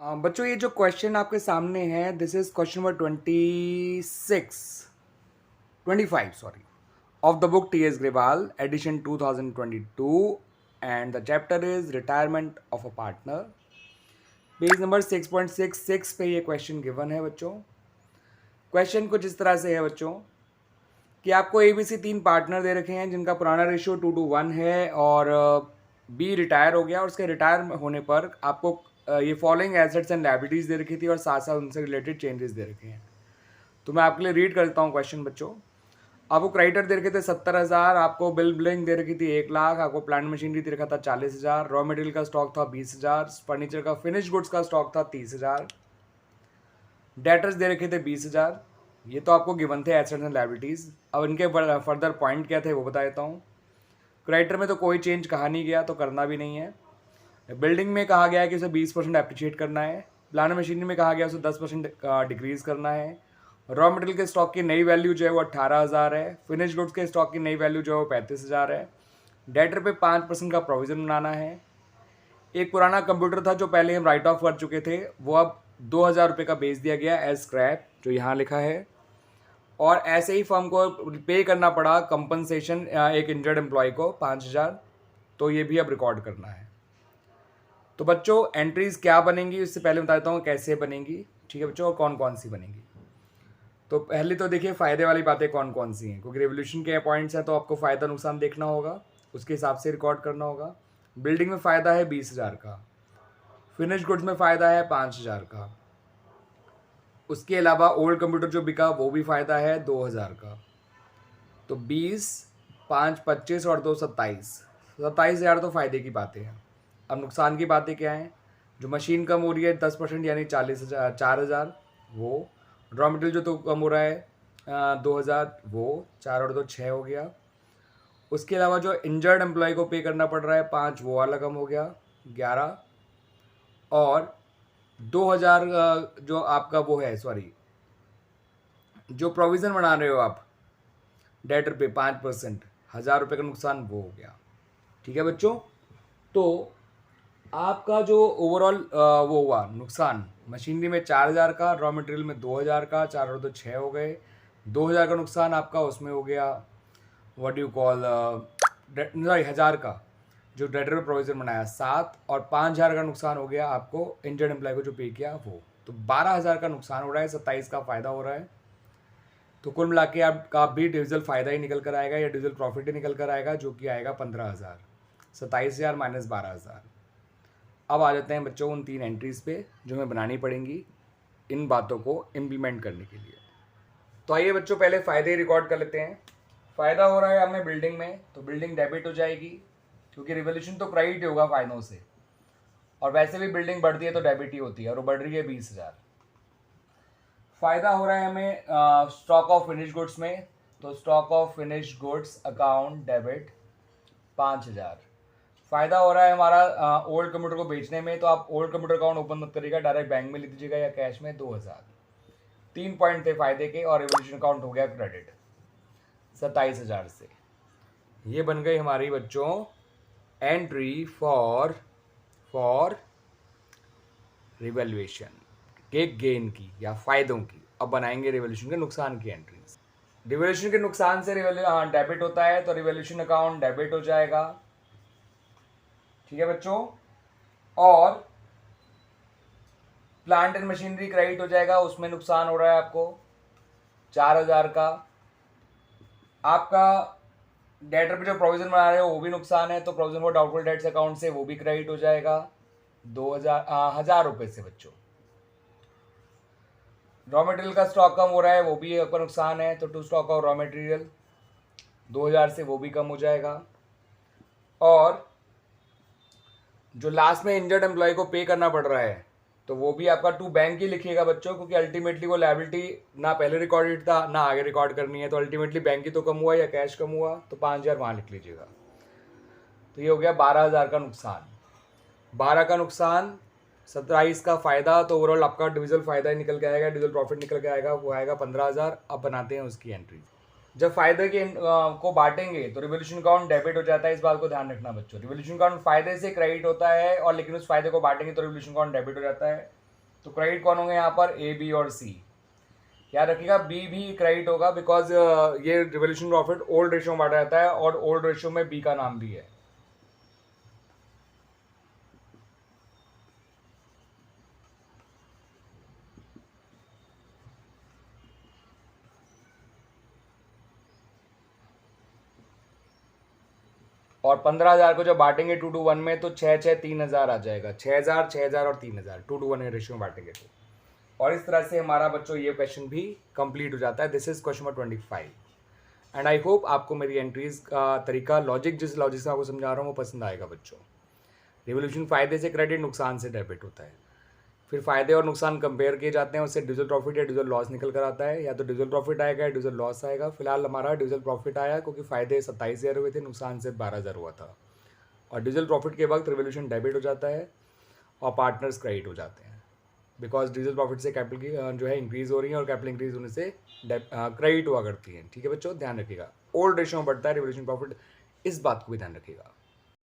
बच्चों ये जो क्वेश्चन आपके सामने है this is question number 25 sorry of the book T S Grewal edition 2022 and the chapter is retirement of a partner. Page number 6.66 पे ये क्वेश्चन गिवन है बच्चों। क्वेश्चन कुछ इस तरह से है बच्चों कि आपको ए बी सी 3 पार्टनर दे रखे हैं जिनका पुराना रेशियो 2:1 है और बी रिटायर हो गया और उसके रिटायर होने पर आपको ये फॉलोइंग एसेट्स एंड लायबिलिटीज दे रखी थी और साथ साथ उनसे रिलेटेड चेंजेस दे रखे हैं। तो मैं आपके लिए रीड करता हूँ क्वेश्चन बच्चों। आपको क्रेडिटर दे रखे थे 70,000, आपको बिल बिलिंग दे रखी थी 1 लाख, आपको प्लांट मशीनरी दे रखा था 40,000, रॉ मटेरियल का स्टॉक था 20,000, फर्नीचर का फिनिश गुड्स का स्टॉक था 30,000, डेटर्स दे रखे थे 20,000। ये तो आपको गिवन थे एसेट्स एंड लायबिलिटीज। अब इनके फर्दर पॉइंट क्या थे वो बता देता हूँ। क्रेडिटर में तो कोई चेंज कहा नहीं गया तो करना भी नहीं है। बिल्डिंग में कहा गया है कि उसे 20% अप्रिशिएट करना है। प्लांट मशीनरी में कहा गया उसे 10% डिक्रीज करना है। रॉ मटेरियल के स्टॉक की नई वैल्यू जो है वो 18,000 है। फिनिश गुड्स के स्टॉक की नई वैल्यू जो है वो 35,000 है। डेटर पे 5% का प्रोविजन बनाना है। एक पुराना कंप्यूटर था जो पहले हम राइट ऑफ कर चुके थे, वो अब 2,000 रुपये का बेच दिया गया एज स्क्रैप, जो यहाँ लिखा है। और ऐसे ही फर्म को पे करना पड़ा कंपनसेशन एक इंजर्ड एम्प्लॉय को 5,000, तो ये भी अब रिकॉर्ड करना है। तो बच्चों एंट्रीज क्या बनेंगी उससे पहले बता देता हूँ कैसे बनेंगी, ठीक है बच्चों, और कौन कौन सी बनेंगी। तो पहले तो देखिए फ़ायदे वाली बातें कौन कौन सी हैं, क्योंकि रेवोल्यूशन के पॉइंट्स हैं तो आपको फ़ायदा नुकसान देखना होगा, उसके हिसाब से रिकॉर्ड करना होगा। बिल्डिंग में फ़ायदा है 20,000 का, फिनिश गुड्स में फ़ायदा है 5,000 का, उसके अलावा ओल्ड कंप्यूटर जो बिका वो भी फ़ायदा है 2,000 का। तो 20, 5, 25 और 2, 27,000 तो फ़ायदे की बातें हैं। अब नुकसान की बातें क्या हैं। जो मशीन कम हो रही है 10% यानी 4,000 वो। रॉ मटेरियल जो तो कम हो रहा है 2,000 वो, 4 और 2 6 हो गया। उसके अलावा जो इंजर्ड एम्प्लॉय को पे करना पड़ रहा है 5, वो वाला कम हो गया 11। और 2,000 जो आपका वो है सॉरी जो प्रोविज़न बना रहे हो आप डेटर पे 5%, 1,000 रुपये का नुकसान वो हो गया, ठीक है बच्चों। तो आपका जो ओवरऑल वो हुआ नुकसान, मशीनरी में 4,000 का, रॉ मटेरियल में 2,000 का, 4 और 2 6 हो गए। 2,000 का नुकसान आपका उसमें हो गया व्हाट यू कॉल सॉरी 1,000 का जो डेटर में प्रोविजन बनाया 7, और 5,000 का नुकसान हो गया आपको इंजर्ड एम्प्लॉय को जो पे किया वो। तो 12,000 का नुकसान हो रहा है, 27 का फ़ायदा हो रहा है। तो कुल मिला के आपका भी डिविजल फ़ायदा ही निकल कर आएगा या डिविजल प्रॉफिट ही निकल कर आएगा, जो कि आएगा 15,000। 27,000 माइनस 12,000। अब आ जाते हैं बच्चों उन 3 एंट्रीज़ पे जो हमें बनानी पड़ेंगी इन बातों को इम्प्लीमेंट करने के लिए। तो आइए बच्चों पहले फ़ायदे रिकॉर्ड कर लेते हैं। फ़ायदा हो रहा है हमें बिल्डिंग में, तो बिल्डिंग डेबिट हो जाएगी क्योंकि रिवोल्यूशन तो क्रेडिट ही होगा फ़ायदों से, और वैसे भी बिल्डिंग बढ़ती है तो डेबिट ही होती है, और वो बढ़ रही है 20,000। फ़ायदा हो रहा है हमें स्टॉक ऑफ फिनिश गुड्स में, तो stock of finish goods account debit 5,000। फ़ायदा हो रहा है हमारा ओल्ड कंप्यूटर को बेचने में, तो आप ओल्ड कंप्यूटर अकाउंट ओपन मत करिएगा, डायरेक्ट बैंक में ले दीजिएगा या कैश में 2,000। 3 पॉइंट थे फ़ायदे के, और रिवोल्यूशन अकाउंट हो गया क्रेडिट 27,000 से। ये बन गई हमारी बच्चों एंट्री फॉर रिवैल्यूएशन के गेन की या फ़ायदों की। अब बनाएंगे रिवोल्यूशन के नुकसान की एंट्रीज। रिवोल्यूशन के नुकसान से डेबिट होता है, तो रिवोल्यूशन अकाउंट डेबिट हो जाएगा, ठीक है बच्चों। और प्लांट एंड मशीनरी क्रेडिट हो जाएगा, उसमें नुकसान हो रहा है आपको 4,000 का। आपका डेटर पे जो प्रोविजन बना रहे हो वो भी नुकसान है, तो provision for doubtful debts account से वो भी क्रेडिट हो जाएगा 1,000 रुपये से बच्चों। रॉ मटेरियल का स्टॉक कम हो रहा है, वो भी आपका नुकसान है, तो to stock of raw material 2,000 से वो भी कम हो जाएगा। और जो लास्ट में इंजर्ड एम्प्लॉय को पे करना पड़ रहा है, तो वो भी आपका टू बैंक ही लिखिएगा बच्चों, क्योंकि अल्टीमेटली वो लायबिलिटी ना पहले रिकॉर्डेड था ना आगे रिकॉर्ड करनी है, तो अल्टीमेटली बैंक ही तो कम हुआ या कैश कम हुआ, तो 5,000 वहाँ लिख लीजिएगा। तो ये हो गया 12,000 का नुकसान। 12 का नुकसान, 27 का फ़ायदा, तो ओवरऑल आपका डिविजल फ़ायदा ही निकल के आएगा, डिविजल प्रॉफिट निकल के आएगा, वो आएगा 15,000। अब बनाते हैं उसकी एंट्री। जब फायदे के को बांटेंगे तो रिवोल्यूशन अकाउंट डेबिट हो जाता है, इस बात को ध्यान रखना बच्चों। रिवोल्यूशन अकाउंट फायदे से क्रेडिट होता है, और लेकिन उस फायदे को बांटेंगे तो रिवोल्यूशन अकाउंट डेबिट हो जाता है। तो क्रेडिट कौन होंगे यहाँ पर, ए बी और सी। याद रखिएगा बी भी क्रेडिट होगा बिकॉज ये रिवोल्यूशन प्रॉफिट ओल्ड रेशियो में बांटा जाता है और ओल्ड रेशियो में बी का नाम भी है। और 15,000 को जब बांटेंगे 2 to 1 में तो 6,6,3,000 आ जाएगा, 6,000 6,000 और 3,000 2 to 1 रेशियो में बांटेंगे तो। और इस तरह से हमारा बच्चों ये क्वेश्चन भी कंप्लीट हो जाता है। This is question number 25 and I hope आपको मेरी एंट्रीज का तरीका, लॉजिक, जिस लॉजिक से आपको समझा रहा हूँ वो पसंद आएगा बच्चों। रिवोल्यूशन फ़ायदे से क्रेडिट, नुकसान से डेबिट होता है। फिर फ़ायदे और नुकसान कंपेयर किए जाते हैं, उससे डिविजल प्रॉफिट या डिविजल लॉस निकल कर आता है, या तो डिविजल प्रॉफिट आएगा या डिविजल लॉस आएगा। फिलहाल हमारा डिविजल प्रॉफिट आया क्योंकि फ़ायदे 27,000 हुए थे, नुकसान से 12,000 हुआ था। और डिविजल प्रॉफिट के वक्त रिवोल्यूशन डेबिट हो जाता है और पार्टनर्स क्रेडिट हो जाते हैं बिकॉज डिविजल प्रॉफिट से कैपिटल जो है इंक्रीज़ हो रही है और कैपिटल इंक्रीज होने से क्रेडिट हुआ करती है। ठीक है बच्चों, ध्यान रखिएगा। ओल्ड रेशियो में बढ़ता है रिवोल्यूशन प्रॉफिट, इस बात को भी ध्यान रखिएगा।